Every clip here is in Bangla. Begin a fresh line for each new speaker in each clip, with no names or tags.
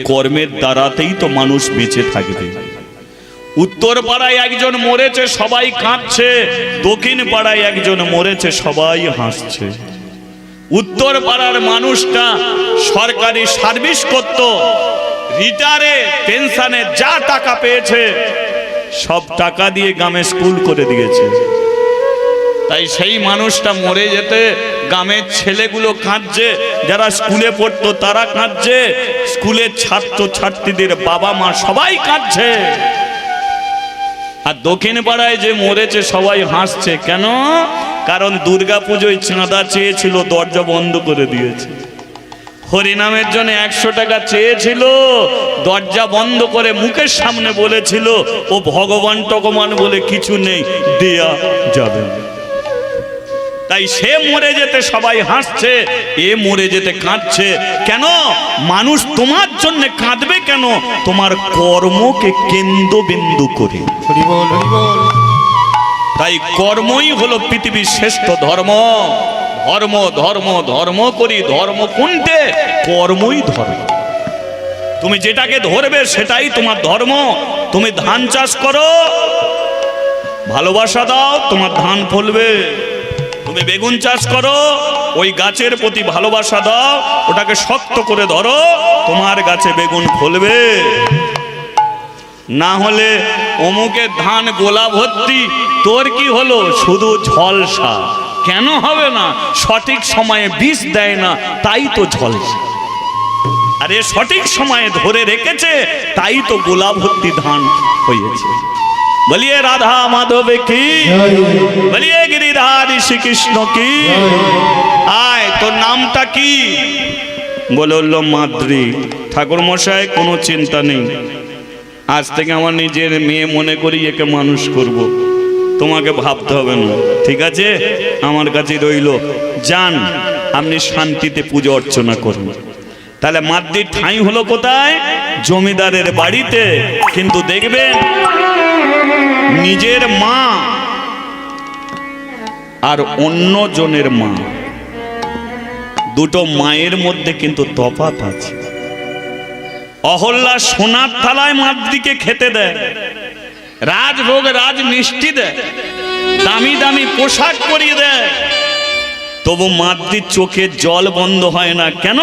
কর্মের দ্বারাতেই তো মানুষ বেঁচে থাকবে। উত্তর পাড়ায় একজন মরেছে, সবাই কাঁদছে। দক্ষিণ পাড়ায় একজন মরেছে, সবাই হাসছে। উত্তর পাড়ার মানুষটা সরকারি সার্ভিস করত, রিটায়ারে পেনশনে যা টাকা পেয়েছে সব টাকা দিয়ে গ্রামে স্কুল করে দিয়েছে। তাই সেই মানুষটা মরে যেতে গ্রামের ছেলেগুলো কাঁদছে, যারা স্কুলে পড়তো তারা কাঁদছে, স্কুলের ছাত্র ছাত্রীদের বাবা মা সবাই কাঁদছে। আর দক্ষিণ পাড়ায় যে মরেছে সবাই হাসছে। কেন? কারণ দুর্গা পুজোয় চাঁদা চেয়েছিল, দরজা বন্ধ করে দিয়েছে। হরিনামের জন্য 100 টাকা চেয়েছিল, দরজা বন্ধ করে মুখের সামনে বলেছিল ও ভগবান টগবান বলে কিছু নেই, দেয়া যাবে। তাই সে মরে যেতে সবাই হাসছে, এ মরে যেতে কাঁদছে। কেন? মানুষ তোমার জন্য কাঁদবে কেন? তোমার কর্মকে কেন্দ্রবিন্দু করে। তাই কর্মই হলো পৃথিবীর শ্রেষ্ঠ ধর্ম। ধর্ম ধর্ম ধর্ম করি, ধর্ম কোনটে? কর্মই ধর্ম। তুমি যেটাকে ধরবে সেটাই তোমার ধর্ম। তুমি ধান চাষ করো, ভালোবাসা দাও, তোমার ধান ফলবে। তুমি বেগুন চাষ করো, ওই গাছের প্রতি ভালোবাসা দাও, ওটাকে শক্ত করে ধরো, তোমার গাছে বেগুন ফলবে। না হলে অমুকের ধান গোলা ভর্তি, তোর কি হলো? শুধু ঝলসা। কেন হবে না? সঠিক সময়ে বীজ দেয় না, তাই তো ঝলসা। আরে সঠিক সময়ে ধরে রেখেছে, তাই তো গোলা ভর্তি ধান হয়েছে। বলিয়ে রাধা মাধব কি, বলিয়ে গিরিধার শ্রী কৃষ্ণ কি। আয়, তোর নামটা কি? বলল মাদ্রি। ঠাকুর মশাই, কোনো চিন্তা নেই, আজ থেকে আমার নিজের মেয়ে মনে করি একে মানুষ করব, তোমাকে ভাবতে হবে না, ঠিক আছে? আমার কাছে রইল, যান আপনি শান্তিতে পুজো অর্চনা করুন। তাহলে মাদ্রির ঠাঁই হলো কোথায়? জমিদারের বাড়িতে। কিন্তু দেখবেন নিজের মা আর অন্য জনের মা, দুটো মায়ের মধ্যে কিন্তু তফাৎ আছে। অহল্যা সোনার থালায় মাদ্রিকে খেতে দেয়, রাজভোগ রাজ মিষ্টি দেয়, দামি দামি পোশাক পরিয়ে দেয়, তবু মাদ্রির চোখের জল বন্ধ হয় না। কেন?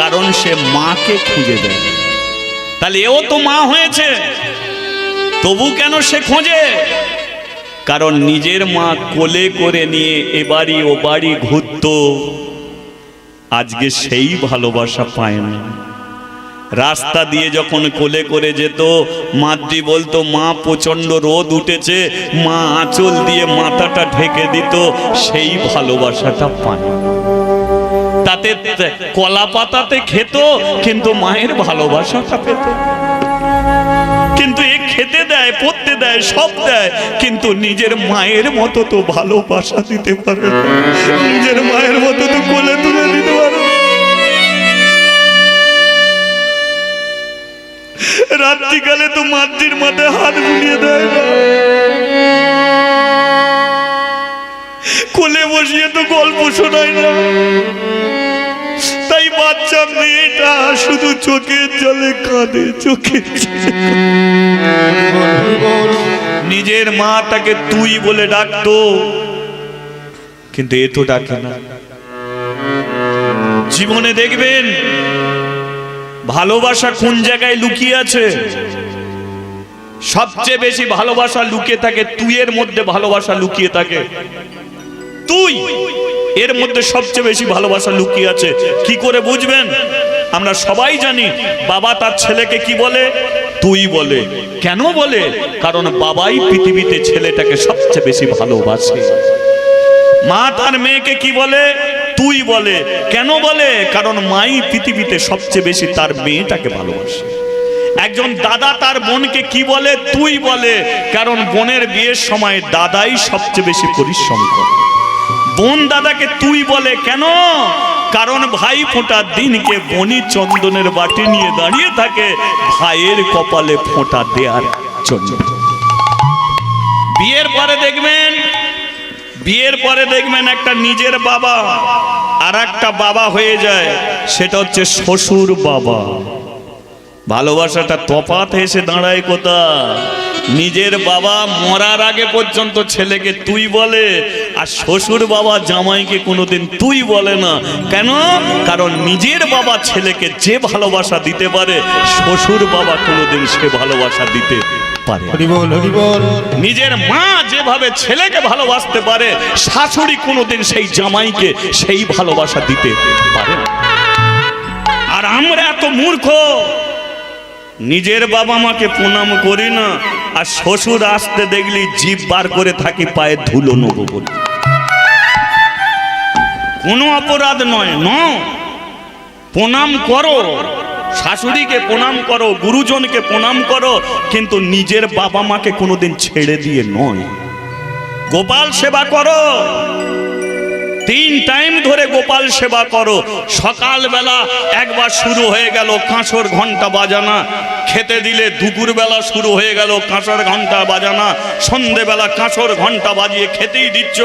কারণ সে মাকে খুঁজে দেয়। তাহলে এও তো মা হয়েছে, তবু কেন সে খোঁজে? কারণ নিজের মা কোলে করে নিয়ে এ বাড়ি ও বাড়ি ঘুরত, আজকে সেই ভালোবাসা পায় না। রাস্তা দিয়ে যখন কোলে করে যেত, মাদ্রি বলতো মা প্রচন্ড রোদ উঠেছে, মা আঁচল দিয়ে মাথাটা ঢেকে দিত, সেই ভালোবাসাটা পায়। তাতে কলা পাতাতে খেত, কিন্তু মায়ের ভালোবাসাটা পেত। কিন্তু এ খেতে দেয়, পড়তে দেয়, সব দেয়, কিন্তু নিজের মায়ের মতো তো ভালোবাসা দিতে পারে না, নিজের মায়ের মতো তো কোলে তুলে দিতে পারে। রাত্রিকালে তো মাদ্রির মাথায় হাত বুলিয়ে দেয় না, কোলে বসিয়ে তো গল্প শোনায় না। তাই বাচ্চা মেয়েটা শুধু চোখের জলে কাঁদে, চোখের জলে। নিজের মা তাকে তুই বলে ডাকতো, কিন্তু এ তো ডাকে না। জীবনে দেখবেন ভালোবাসা কোন জায়গায় লুকিয়ে আছে? সবচেয়ে বেশি ভালোবাসা লুকিয়ে থাকে তুইয়ের মধ্যে, ভালোবাসা লুকিয়ে থাকে। তুই এর মধ্যে সবচেয়ে বেশি ভালোবাসা লুকিয়ে আছে। কি করে বুঝবেন? আমরা সবাই জানি বাবা তার ছেলেকে কি বলে? তুই বলে। কেন বলে? কারণ বাবাই পৃথিবীতে ছেলেটাকে সবচেয়ে বেশি ভালোবাসে। মা তার মেয়েকে কি বলে? তুই বলে। কেন বলে? কারণ মাই পৃথিবীতে সবচেয়ে বেশি তার মেয়েটাকে ভালোবাসে। একজন দাদা তার বোনকে কি বলে? তুই বলে। কারণ বোনের বিয়ের সময় দাদাই সবচেয়ে বেশি পরিশ্রম করে। বোন দাদাকে তুই বলে। কেন? কারণ ভাই ফোঁটার দিনকে বোনই চন্দনের বাটি নিয়ে দাঁড়িয়ে থাকে ভাইয়ের কপালে ফোঁটা দেওয়ার জন্য। বিয়ের পরে দেখবেন একটা নিজের বাবা আর একটা বাবা হয়ে যায়, সেটা হচ্ছে শ্বশুর বাবা। ভালোবাসাটা তফাৎ এসে দাঁড়ায় কোথা? নিজের বাবা মরার আগে পর্যন্ত ছেলেকে তুই বলে, আর শ্বশুর বাবা জামাইকে কোনোদিন তুই বলে না। কেন? কারণ নিজের বাবা ছেলেকে যে ভালোবাসা দিতে পারে, শ্বশুর বাবা কোনোদিন সে ভালোবাসা দিতে পারে। নিজের মা যেভাবে ছেলেকে ভালোবাসতে পারে, শাশুড়ি কোনোদিন সেই জামাইকে সেই ভালোবাসা দিতে পারে না। আর আমরা এত মূর্খ, নিজের বাবা মাকে প্রণাম করি না, আর শ্বশুর আসতে দেখলি জিভ বার করে থাকি পায়ে ধুলো নেবো বলে। কোনো অপরাধ নয়, প্রণাম করো, শাশুড়িকে প্রণাম করো, গুরুজনকে প্রণাম করো, কিন্তু নিজের বাবা মাকে কোনোদিন ছেড়ে দিয়ে নয়। গোপাল সেবা করো, 3 টাইম ধরে গোপাল সেবা করো। সকালবেলা একবার শুরু হয়ে গেল কাঁসর ঘন্টা বাজানা, খেতে দিলে দুপুরবেলা শুরু হয়ে গেল কাঁসর ঘন্টা বাজানা, সন্ধেবেলা কাঁসর ঘন্টা বাজিয়ে খেতেই দিচ্ছ।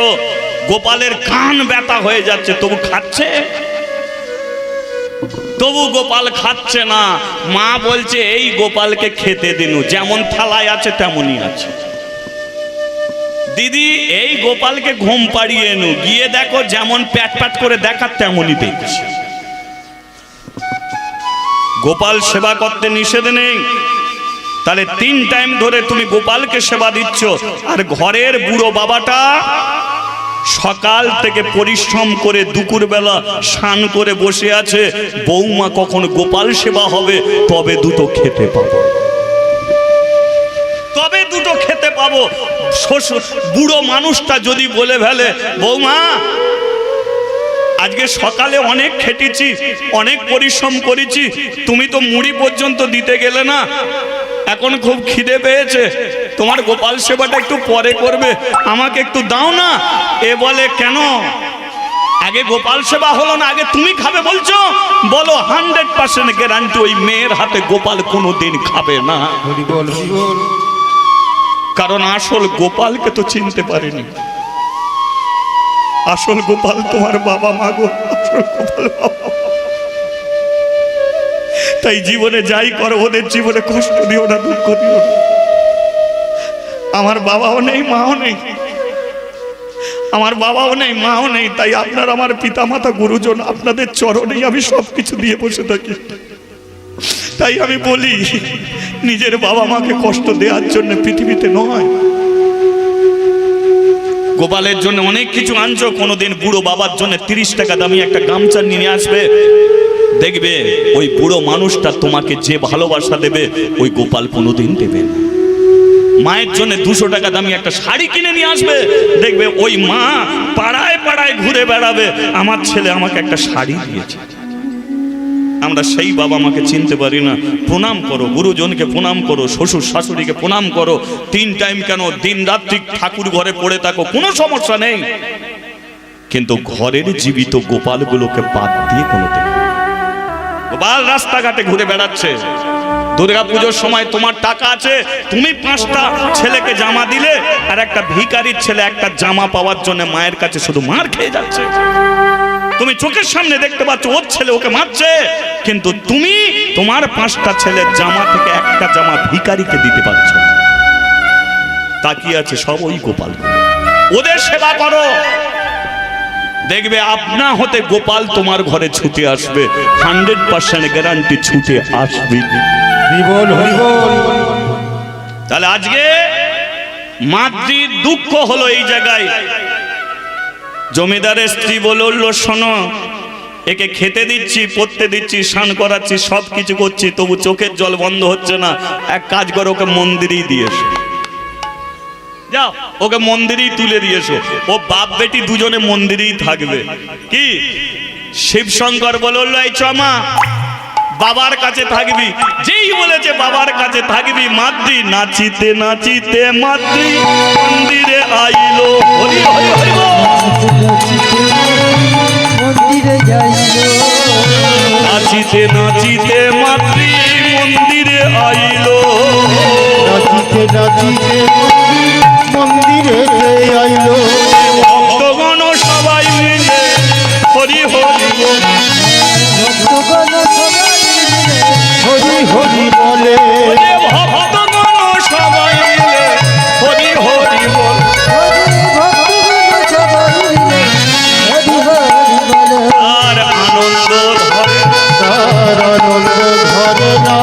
গোপালের কান ব্যথা হয়ে যাচ্ছে, তবু খাচ্ছে, তবু গোপাল খাচ্ছে না। মা বলছে এই গোপালকে খেতে দিনু, যেমন থালায় আছে তেমনই আছে। দিদি এই গোপালকে ঘুম পাড়িয়ে এনু, গিয়ে দেখো যেমন প্যাট প্যাট করে দেখা তেমনই দেখছি। গোপাল সেবা করতে নিষেধ নেই, তাহলে 3 টাইম ধরে তুমি গোপালকে সেবা দিচ্ছ। আর ঘরের বুড়ো বাবাটা সকাল থেকে পরিশ্রম করে দুপুরবেলা স্নান করে বসে আছে, বৌমা কখন গোপাল সেবা হবে তবে দুটো খেতে পাবো, তবে দুটো খেতে পাবো। শ্বশুর বুড়ো মানুষটা যদি বলে ফেলে, বৌমা আজকে সকালে অনেক খেটেছি, অনেক পরিশ্রম করেছি, তুমি তো মুড়ি পর্যন্ত দিতে গেলে না, এখন খুব খিদে পেয়েছে, তোমার গোপাল সেবাটা একটু পরে করবে, আমাকে একটু দাও না। এ বলে কেন, আগে গোপাল সেবা হলো না, আগে তুমি খাবে বলছো? বলো 100% গ্যারান্টি ওই মেয়ের হাতে গোপাল কোনোদিন খাবে না। কারণ আসল গোপালকে তো চিনতে পারেনি, আসল গোপাল তোমার বাবা মা গো, আসল গোপাল বাবা। তাই জীবনে যাই করো ওদের জীবনে কষ্ট দিও না, দুঃখ দিও না। আমার বাবাও নেই, মাও নেই, আমার বাবাও নেই, মাও নেই, তাই আপনার আমার পিতা মাতা গুরুজন আপনাদের চরণেই আমি সবকিছু দিয়ে বসে থাকি। তাই আমি বলি, নিজের বাবা মাকে কষ্ট দেওয়ার জন্য পৃথিবীতে নয়। গোপালের জন্য অনেক কিছু আনছো, কোনোদিন বুড়ো বাবার জন্য 30 টাকা দামি একটা গামছা নিয়ে আসবে, দেখবে ওই বুড়ো মানুষটা তোমাকে যে ভালোবাসা দেবে ওই গোপাল কোনোদিন দেবে না। মায়ের জন্য 200 টাকা দামি একটা শাড়ি কিনে নিয়ে আসবে, দেখবে ওই মা পাড়ায় পাড়ায় ঘুরে বেড়াবে, আমার ছেলে আমাকে একটা শাড়ি দিয়েছে। আমরা সেই বাবা মাকে চিনতে পারি না। প্রণাম করো, গুরুজনকে প্রণাম করো, শ্বশুর শাশুড়িকে প্রণাম করো। 3 টাইম কেন, দিন রাত্রি ঠাকুর ঘরে পড়ে থাকো, কোনো সমস্যা নেই, কিন্তু ঘরের জীবিত গোপালগুলোকে বাদ দিয়ে কোনোদিন। গোপাল রাস্তাঘাটে ঘুরে বেড়াচ্ছে, দুর্গা পুজোর সময় তোমার টাকা আছে, তুমি 5টা ছেলেকে জামা দিলে, আর একটা ভিখারির ছেলে একটা জামা পাওয়ার জন্য মায়ের কাছে শুধু মার খেয়ে যাচ্ছে। তুমি চোখের সামনে দেখতে পাচ্ছ ওর ছেলে ওকে মারছে, কিন্তু তুমি তোমার 5টা ছেলের জামা থেকে একটা জামা ভিখারিকে দিতে পারছো। তাকিয়ে আছে সব ওই গোপাল, ওদের সেবা করো, দেখবে আপনা হতে গোপাল তোমার ঘরে ছুটে আসবে, 100% গ্যারান্টি ছুটে আসবে। তাহলে আজকে মাতৃ দুঃখ হলো এই জায়গায়। জমিদারের স্ত্রী বলল, শোনো, একে খেতে দিচ্ছি, পড়তে দিচ্ছি, স্নান করাচ্ছি, সব কিছু করছি, তবু চোখের জল বন্ধ হচ্ছে না। এক কাজ করো, ওকে মন্দিরেই দিয়েছো, যাও ওকে মন্দিরেই তুলে দিয়েছো, ও বাপ বেটি দুজনে মন্দিরেই থাকবে। কি শিবশঙ্কর বলল, এই চমা বাবার কাছে থাকবি। যেই বলেছে বাবার কাছে থাকবি, মাতৃ নাচিতে নাচিতে মাতৃ মন্দিরে আইলো। হরি হরি হরি মন্দিরে যাইলো, নাচিতে নাচিতে মাতৃ মন্দিরে আইলো, নাচিতে নাচিতে মন্দিরে আইলো। ভক্তগণ সবাই মিলে হরি হরি, ভক্তগণ সবাই মিলে হরি হরি।
বলে
ভক্তগণ সবাই মিলে হরি হরি বল। আর আনন্দ ধরে
তার আনন্দ ধরে না,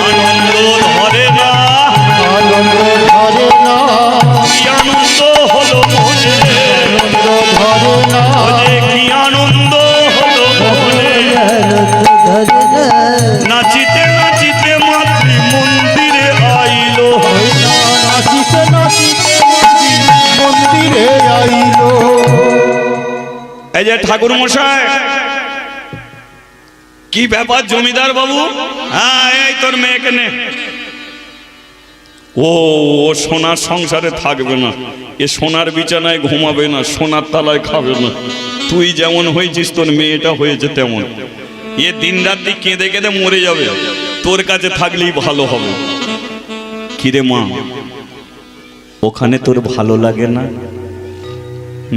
আনন্দ ধরে না,
আনন্দ ধরে না,
কি আনন্দ হলো মনে,
আনন্দ ধরে না,
ওরে কি আনন্দ হলো মনে। নাচিতে নাচিতে মাতৃ মন্দিরে আইলো,
নাচিতে নাচিতে মন্দিরে আইলো।
এই যে ঠাকুর মশাই, কি ব্যাপার জমিদার বাবু? হ্যাঁ, এই তোর মেয়েকে নে। ও সোনার সংসারে থাকবে না, এ সোনার বিছানায় ঘুমাবে না, সোনার তালায় খাবে না। তুই যেমন হয়েছিস তোর মেয়েটা হয়েছে তেমন। এ দিন রাত্রি কেঁদে কেঁদে মরে যাবে, তোর কাছে থাকলেই ভালো হবে। কিরে মা, ওখানে তোর ভালো লাগে না?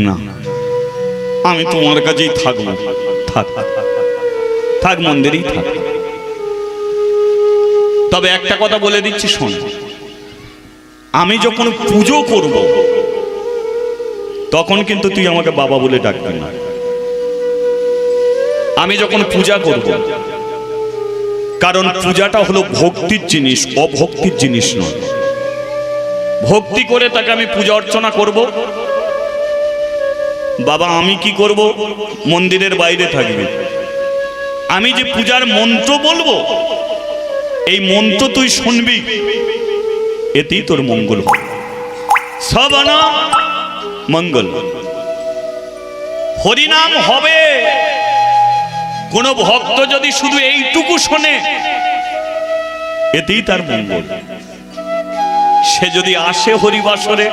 না, আমি তোমার কাছেই থাকবো। থাক থাক, মন্দিরেই থাক। তবে একটা কথা বলে দিচ্ছি, শোন, আমি যখন পুজো করব তখন কিন্তু তুই আমাকে বাবা বলে ডাকবি না। আমি যখন পূজা করব, কারণ পূজাটা হলো ভক্তির জিনিস, অভক্তির জিনিস নয়। ভক্তি করে তাকে আমি পূজা অর্চনা করব। বাবা আমি কি করব? মন্দিরের বাইরে থাকবি। আমি যে পূজার মন্ত্র বলবো, এই মন্ত্র তুই শুনবি, এতেই তোর মঙ্গল হবে। সবানা মঙ্গল, হরিনাম হবে। কোন ভক্ত যদি শুধু এইটুকু শোনে, এতেই তার মঙ্গল। সে যদি আসে হরিবাসরে,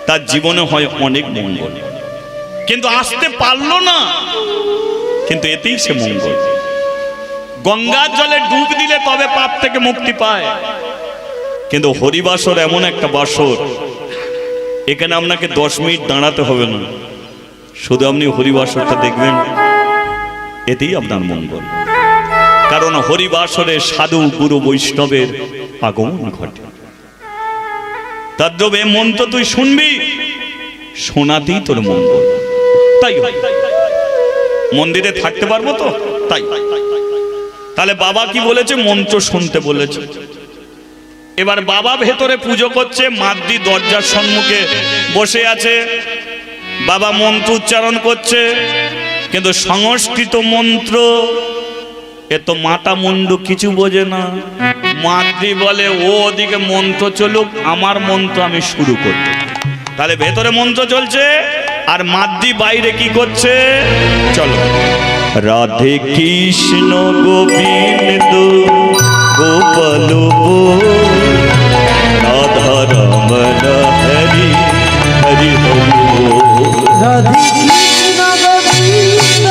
তার জীবনে হয় অনেক মঙ্গল। কিন্তু আসতে পারলো না, কিন্তু এতেই সে মঙ্গল। গঙ্গার জলে ডুব দিলে তবে পাপ থেকে মুক্তি পায়। কিন্তু হরিবাসর এমন একটা বাসর, এখানে আপনাকে 10 মিনিট দাঁড়াতে হবে না, শুধু আপনি হরিবাসরটা দেখবেন, এতেই আপনার মঙ্গল। কারণ হরিবাসরে সাধু গুরু বৈষ্ণবের আগমন ঘটে। তার দ্রবে মন্ত্র তুই শুনবি, শোনাতেই তোর মঙ্গল। তাই মন্দিরে থাকতে পারবো তো? তাই তাহলে বাবা কি বলেছে? মন্ত্র শুনতে বলেছে। এবার বাবা ভেতরে পুজো করছে, মাদ্রি দরজার সম্মুখে বসে আছে। বাবা মন্ত্র উচ্চারণ করছে, কিন্তু সংস্কৃত মন্ত্র, এ তো মাতা মুন্ডু কিছু বোঝে না। মাদ্রি বলে ও ওদিকে মন্ত্র চলুক, আমার মন্ত্র আমি শুরু করব। তাহলে ভেতরে মন্ত্র চলছে আর মাদ্রি বাইরে কি করছে? চলো। রাধে কৃষ্ণ গোবিন্দ গোপাল রাধা রমন হরি হরি হরি
রাধে কৃষ্ণ গোবিন্দ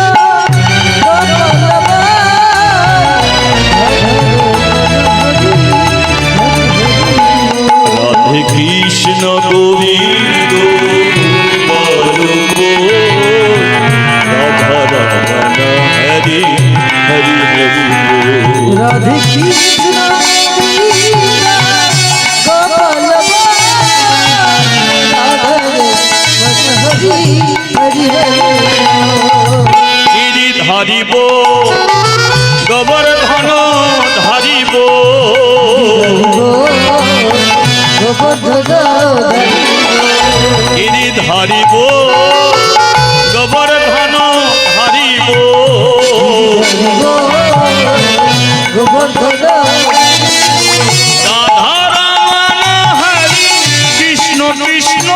রাধে কৃষ্ণ গোবিন্দ রাধা রমন হরি হরি হরি।
রাধে কৃষ্ণ গোপাল হরি হরি
গিরি ধারিব গোবর্ধন ধারিব, গিরি ধারিব গোবর্ধন ধারিব, রাধা রমন হরি কৃষ্ণ কৃষ্ণ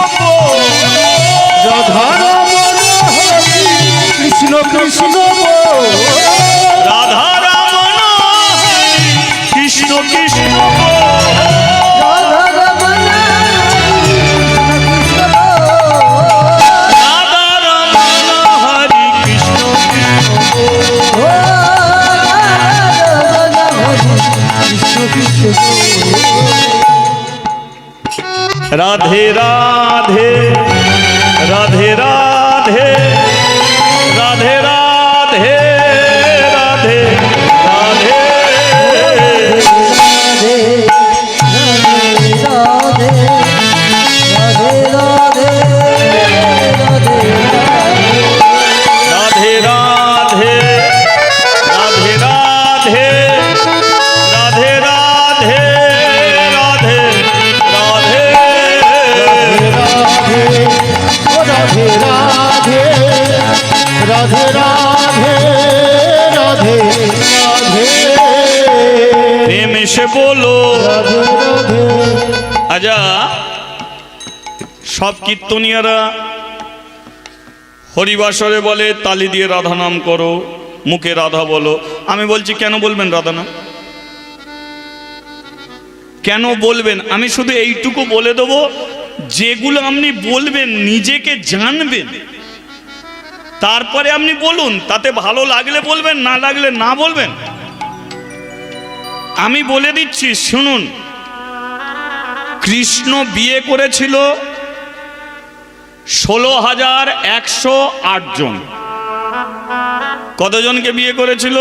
রাধা রমন হরি কৃষ্ণ কৃষ্ণ
রাধা রমন হরি কৃষ্ণ কৃষ্ণ রাধা রমন হরি কৃষ্ণ রাধে রাধে রাধে রাধে রাধে রাধে রাধে রাধে মিলেমিশে বলো।
রাধে রাধে
আজা সব কীর্তনিয়ারা হরিবাসরে বলে তালি দিয়ে রাধা নাম করো, মুখে রাধা বলো। আমি বলছি কেন বলবেন রাধা নাম? কেন বলবেন? আমি শুধু এইটুকু বলে দেবো, যেগুলো আপনি বলবেন নিজেকে জানবেন, তারপরে আপনি বলুন। তাতে ভালো লাগলে বলবেন, না লাগলে না বলবেন। আমি বলে দিচ্ছি শুনুন। কৃষ্ণ বিয়ে করেছিল 16,108 জন। কতজনকে বিয়ে করেছিল?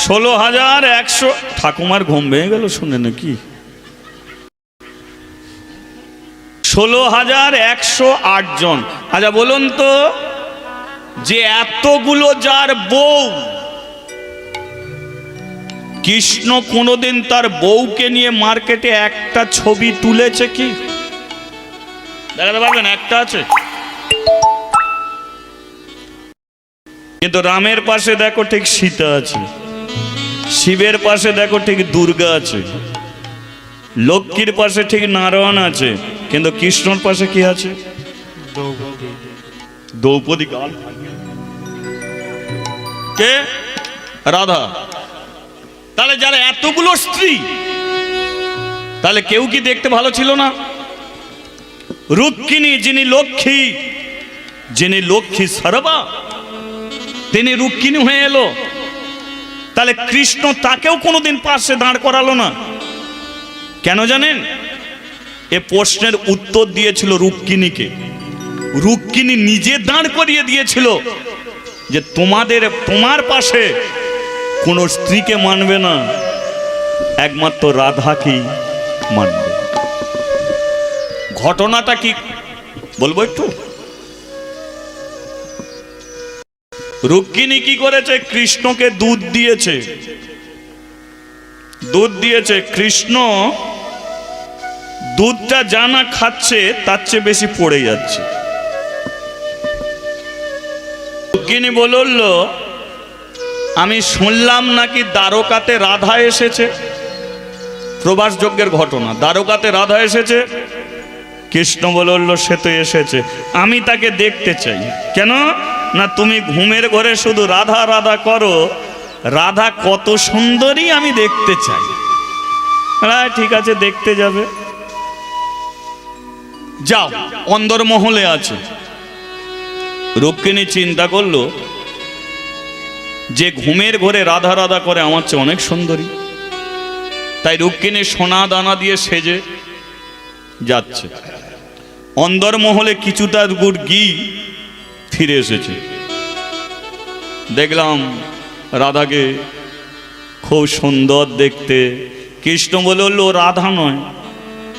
16,100। ঠাকুমার ঘুম ভেঙে গেল শুনে নাকি? 16,108 জন। আচ্ছা বলুন তো, যে এতগুলো যার বউ, কৃষ্ণ কোনোদিন তার বউকে নিয়ে মার্কেটে একটা ছবি তুলেছে কি? দেখাতে পারবেন? একটা আছে। কিন্তু রামের পাশে দেখো ঠিক সীতা আছে, শিবের পাশে দেখো ঠিক দুর্গা আছে, লক্ষ্মীর পাশে ঠিক নারায়ণ আছে, কিন্তু কৃষ্ণর পাশে কি আছে? দ্রৌপদী। গাল কে? রাধা। তাহলে যারা এতগুলো স্ত্রী, তাহলে কেউ কি দেখতে ভালো ছিল না? রুক্মিণী যিনি লক্ষ্মী, যিনি লক্ষ্মী সর্বা, তিনি রুক্মিণী হয়ে এলো। তাহলে কৃষ্ণ তাকেও কোনোদিন পাশে দাঁড় করালো না। কেন জানেন? এ প্রশ্নের উত্তর দিয়েছিল রুক্মিণীকে। রুক্মিণী নিজে দাঁড় করিয়ে দিয়েছিল যে তোমার পাশে কোনো স্ত্রীকে মানবে না, একমাত্র রাধাকেই মানবে। ঘটনাটা কি বলবো একটু? রুক্মিণী কি করেছে? কৃষ্ণকে দুধ দিয়েছে। দুধ দিয়েছে। কৃষ্ণ দুধটা জানা খাচ্ছে, তার চেয়ে বেশি পড়ে যাচ্ছে। রুক্মিণী বলল, আমি শুনলাম নাকি দ্বারকাতে রাধা এসেছে। প্রবাস যজ্ঞের ঘটনা, দ্বারকাতে রাধা এসেছে। কৃষ্ণ বলল, সে তো এসেছে, আমি তাকে দেখতে চাই। কেন না? তুমি ঘুমের ঘরে শুধু রাধা রাধা করো, রাধা কত সুন্দরী আমি দেখতে চাই। ঠিক আছে, দেখতে যাবে, যাও, অন্দরমহলে আছে। রুক্মিণী চিন্তা করলো, যে ঘুমের ঘরে রাধা রাধা করে আমার চেয়ে অনেক সুন্দরী। তাই রুক্মিণী সোনা দানা দিয়ে সেজে যাচ্ছে। অন্দরমহলে কিছুটা গুড় ঘি ফিরে এসেছে। দেখলাম রাধাকে খুব সুন্দর দেখতে। কৃষ্ণ বলল, রাধা নয়,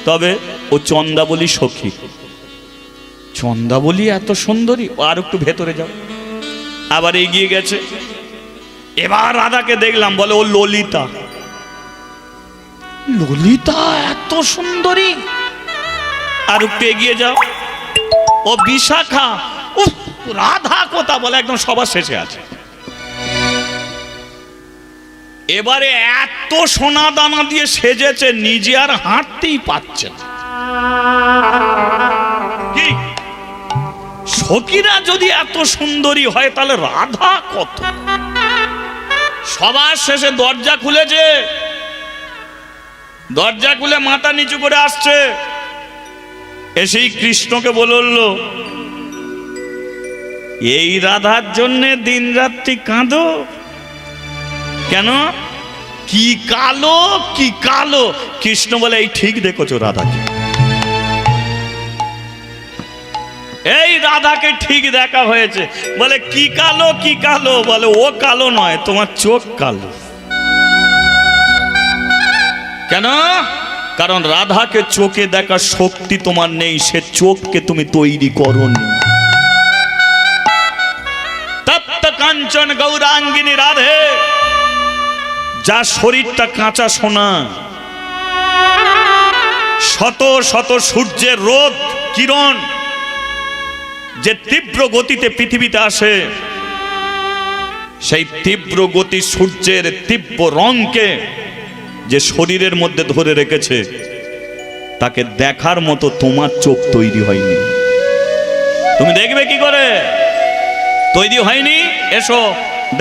তবে ও চন্দাবলী সখী। চন্দাবলী এত সুন্দরী? আর একটু ভেতরে যাও। আবার এগিয়ে গেছে। এবার রাধাকে দেখলাম, বলে ও ললিতা। ললিতা এত সুন্দরী? আর একটু এগিয়ে যাও, ও বিশাখা। ও রাধা কোথা? বলে একদম সবার শেষে আছে। এবারে এত সোনা দানা দিয়ে সেজেছে, নিজে আর হাঁটতেই পারছে না। কি সখীরা যদি এত সুন্দরী হয়, তাহলে রাধা কত? সবার শেষে দরজা খুলেছে। দরজা খুলে মাথা নিচু করে আসছে। এসেই কৃষ্ণকে বলল, এই রাধার জন্য দিন রাত্রি কাঁদো কেন? কি কালো, কি কালো। কৃষ্ণ বলে, এই ঠিক দেখেছো রাধাকে, এই রাধাকে ঠিক দেখা হয়েছে। বলে কি কালো, কি কালো? বলে ও কালো নয়, তোমার চোখ কালো। কেন? কারণ রাধাকে চোখে দেখার শক্তি তোমার নেই, সে চোখকে তুমি তৈরি করোনি। তপ্ত কাঞ্চন গৌরাঙ্গিনী রাধে, যার শরীরটা কাঁচা সোনা, শত শত সূর্যের রোদ কিরণ যে তীব্র গতিতে পৃথিবীতে আসে, সেই তীব্র গতি সূর্যের তীব্র রঙকে যে শরীরের মধ্যে ধরে রেখেছে, তাকে দেখার মতো তোমার চোখ তৈরি হয়নি। তুমি দেখবে কি করে? তৈরি হয়নি। এসো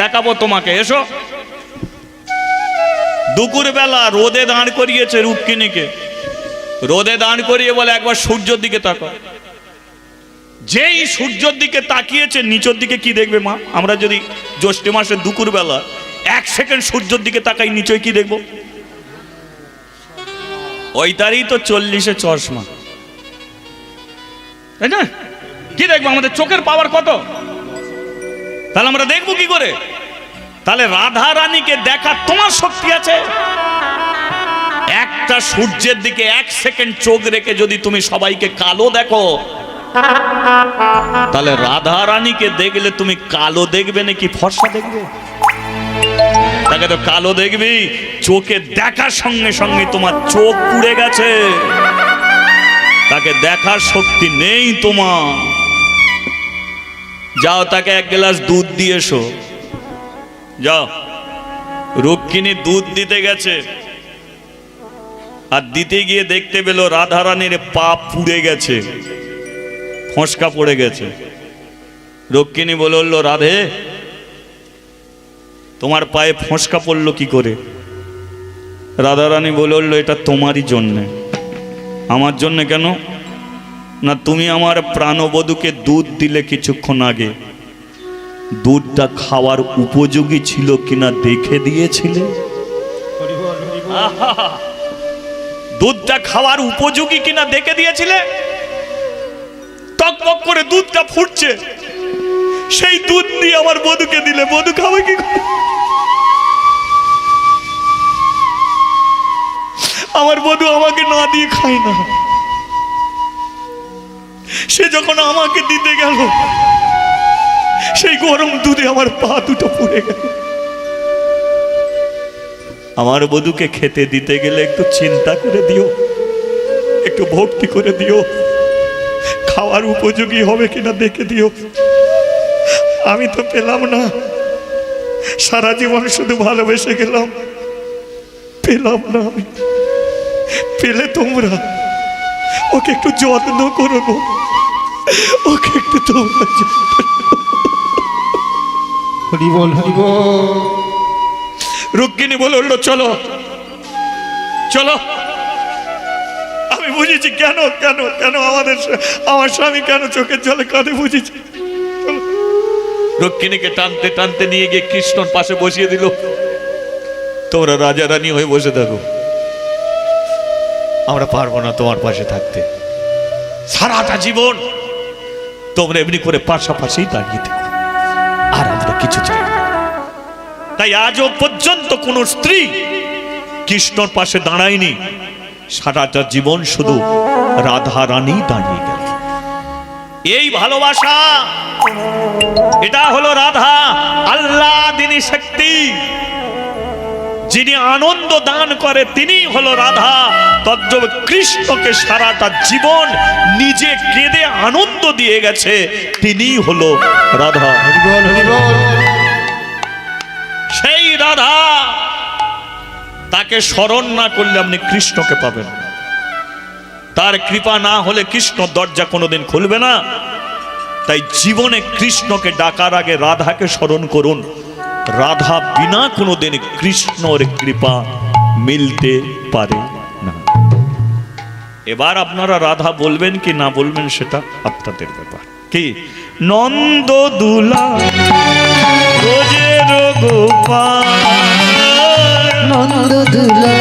দেখাবো তোমাকে, এসো। দুপুর বেলা রোদে দাঁড় করিয়েছে রুক্মিণীকে, রোদে দাঁড় করিয়ে বলে একবার সূর্যের দিকে তাকাও। যেই সূর্যের দিকে তাকিয়েছে, নিচের দিকে কি দেখবে মা? আমরা যদি জ্যৈষ্ঠ মাসের দুপুর বেলা 1 সেকেন্ড সূর্যের দিকে তাকাই, নিচে কি দেখবো? ওইটারই তো 40-এ চশমা, তাই না? কি দেখবো? আমাদের চোখের পাওয়ার কত? তাহলে আমরা দেখবো কি করে? তাহলে রাধা রানীকে দেখা তোমার শক্তি আছে? একটা সূর্যের দিকে 1 সেকেন্ড চোখ রেখে যদি তুমি সবাইকে কালো দেখো, তাহলে রাধা রানীকে দেখলে তুমি কালো দেখবে নাকি ফর্সা দেখবে? তাকে তো কালো দেখবি। চোখে দেখার সঙ্গে সঙ্গে তোমার চোখ পুড়ে গেছে, তাকে দেখার শক্তি নেই তোমার। যাও তাকে 1 গ্লাস দুধ দিয়ে এসো, যাও। রুক্মিণী দুধ দিতে গেছে, আর দিতে গিয়ে দেখতে পেল রাধারানীর পা পুড়ে গেছে, ফোঁসকা পড়ে গেছে। রুক্মিণী বলল, রাধে তোমার পায়ে ফোঁসকা পড়লো কি করে? রাধারানী বলল, এটা তোমারই জন্যে। আমার জন্যে কেন? না, তুমি আমার প্রাণবধূকে দুধ দিলে কিছুক্ষণ আগে, দুধটা খাওয়ার উপযোগী ছিল কিনা দেখে দিয়েছিলে। দুধটা খাওয়ার উপযোগী কিনা দেখে দিয়েছিলে। টকবক করে দুধটা ফুটছে, সেই দুধ দিয়ে আমার বধূকে দিলে, বধূ খাবে কি করে? আমার বধূ আমাকে না দিয়ে খায় না। সে যখন আমাকে দিতে গেল, সেই গরম দুধে আমার পা দুটো পুড়ে গেল। আমার বধূকে খেতে দিতে গেলে একটু চিন্তা করে দিও, একটু ভক্তি করে দিও, খাওয়ার উপযোগী হবে কিনা দেখে দিও। আমি তো পেলাম না, সারা জীবন শুধু ভালোবেসে গেলাম, পেলাম না। আমি পেলে তোমরা ওকে একটু যত্ন করো গো, ওকে একটু তোমরা
হরি বল, হরি বল।
রুক্মিণী বলল, চলো চলো। আমি বুঝেছি কেন কেন কেন আমার স্বামী কেন চোখের জলে কাঁদে, বুঝেছি। রুক্মিণীকে টানতে টানতে নিয়ে গিয়ে কৃষ্ণর পাশে বসিয়ে দিল। তোমরা রাজা রানী হয়ে বসে থাকো, আমরা পারবো না তোমার পাশে থাকতে। সারাটা জীবন তোমরা এমনি করে পাশাপাশি দাঁড়িয়ে থাকো, আর আমরা কিছু চাই না। তাই আজও পর্যন্ত কোন স্ত্রী কৃষ্ণর পাশে দাঁড়ায়নি, সারাটা জীবন শুধু রাধা রানী দাঁড়িয়ে গেল। এই ভালোবাসা, এটা হলো রাধা, আল্লাহ দিনী শক্তি। যিনি আনন্দ দান করে তিনি হলো রাধা। তদ্রূপ কৃষ্ণকে সারাটা জীবন নিজে কেঁদে আনন্দ দিয়ে গেছে, তিনি হলো রাধা।
হরি বল, হরি বল।
সেই রাধা, তাকে স্মরণ না করলে আপনি কৃষ্ণকে পাবেন। তার কৃপা না হলে কৃষ্ণ দরজা কোনোদিন খুলবে না। তাই জীবনে কৃষ্ণকে ডাকার আগে রাধাকে স্মরণ করুন। রাধা বিনা কোনোদিন কৃষ্ণর কৃপা মিলতে পারে না। এবার আপনারা রাধা বলবেন কি না বলবেন সেটা আপনাদের ব্যাপার। কি নন্দ দুলা রোজের গোপাল,
নন্দ দুলা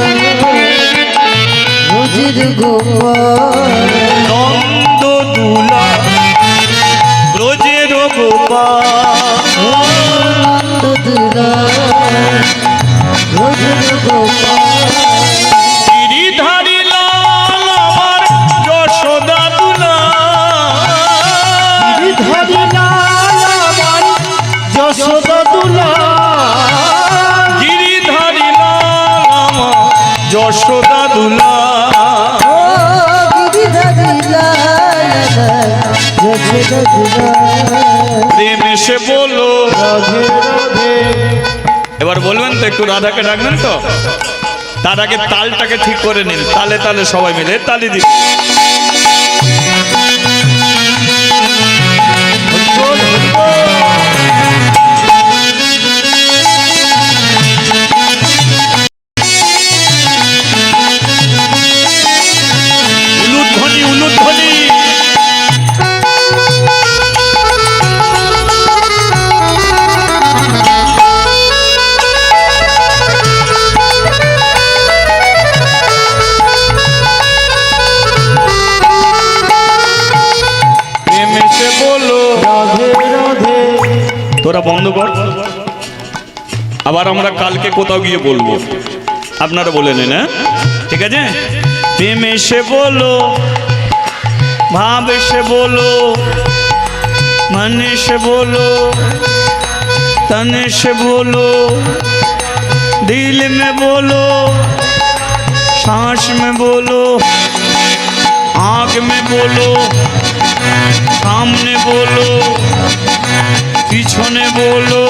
রোজের গোপাল,
নন্দ দুলা রোজের গোপাল,
নন্দ দুলা রোজের গোপাল,
গিরিধারী লাল আমার যশোদা দুলা,
গিরিধারী লাল আমার যশোদা দুলা,
গিরিধারী লাল আমার যশোদা দুলা।
ও গিরিধারী লাল যশোদা দুলা,
প্রেম এসে বলো
রাধে রাধে।
এবার বলবেন তো, একটু রাধাকে ডাকবেন তো। তার আগে তালটাকে ঠিক করে নিন, তালে তালে সবাই মিলে তালি দিন। উলুধ্বনি উলুধ্বনি। তোরা বন্ধ কর, আবার আমরা কালকে কোথাও গিয়ে বলবো, আপনারা বলে নেন, হ্যাঁ ঠিক আছে। প্রেম এসে বলো, ভাব এসে বলো, मन से बोलो, तन से बोलो, दिल में बोलो, सांस में बोलो, आँख में बोलो, सामने बोलो, पीछने बोलो,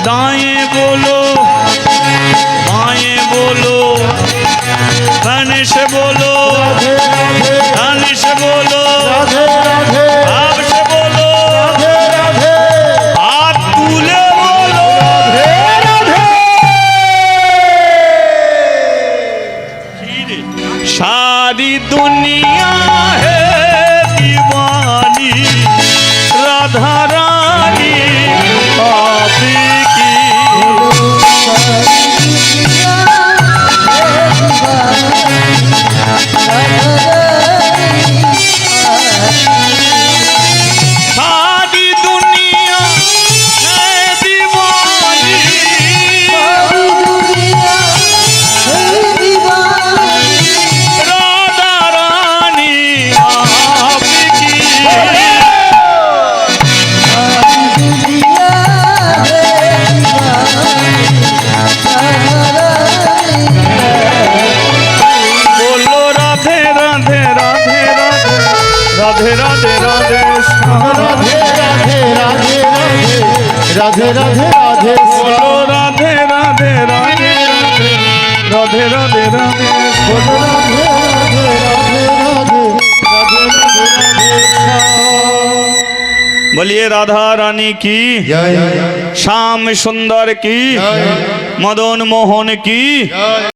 दाएं बोलो, बाएं बोलो, तन से बोलो, तन से बोलो, भाव से बोलो, हाथ तुले बोलो, सारी दुनिया है दीवानी राधा रानी आपकी। सारी दुनिया है दीवानी, राधा रानी आपकी। बोलो राधे राधे राधे राधे राधे राधे राधे
राधे राधे राधे राधे
बोलो राधे राधे राधे राधे राधे राधे
बोलो राधे राधे राधे राधे राधे राधे
बोलिए राधा रानी की,
जय
श्याम सुंदर की, मदन मोहन की।